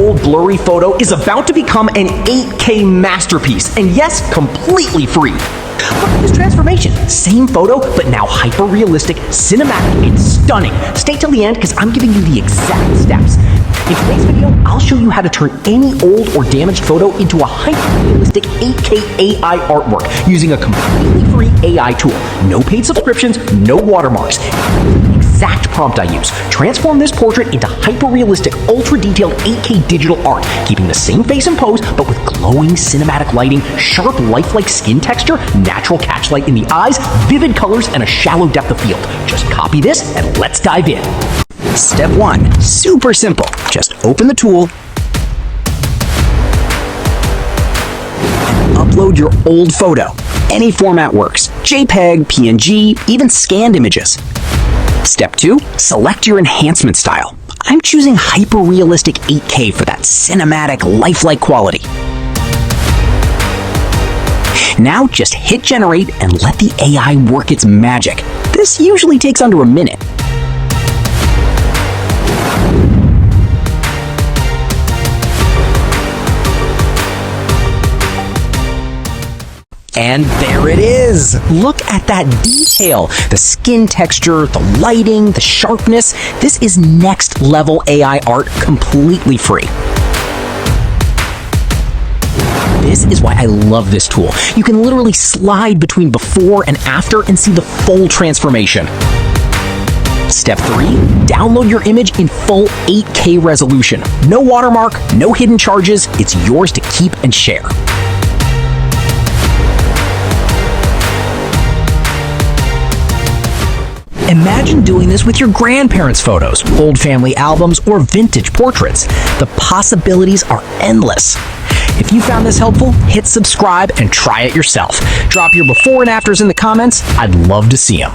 old blurry photo is about to become an 8K masterpiece, and yes, completely free. Look at this transformation. Same photo, but now hyper-realistic, cinematic, and stunning. Stay till the end because I'm giving you the exact steps. In today's video, I'll show you how to turn any old or damaged photo into a hyper-realistic 8K AI artwork using a completely free AI tool. No paid subscriptions, no watermarks. The exact prompt I use. Transform this portrait into hyper-realistic, ultra-detailed 8K digital art, keeping the same face and pose, but with glowing cinematic lighting, sharp lifelike skin texture, natural catchlight in the eyes, vivid colors, and a shallow depth of field. Just copy this and let's dive in. Step 1. Super simple. Just open the tool and upload your old photo. Any format works. JPEG, PNG, even scanned images. Step 2. Select your enhancement style. I'm choosing hyper-realistic 8K for that cinematic, lifelike quality. Now just hit generate and let the AI work its magic. This usually takes under a minute. And there it is! Look at that detail! The skin texture, the lighting, the sharpness. This is next level AI art, completely free. This is why I love this tool. You can literally slide between before and after and see the full transformation. Step 3. Download your image in full 8K resolution. No watermark, no hidden charges. It's yours to keep and share. Imagine doing this with your grandparents' photos, old family albums, or vintage portraits. The possibilities are endless. If you found this helpful, hit subscribe and try it yourself. Drop your before and afters in the comments. I'd love to see them.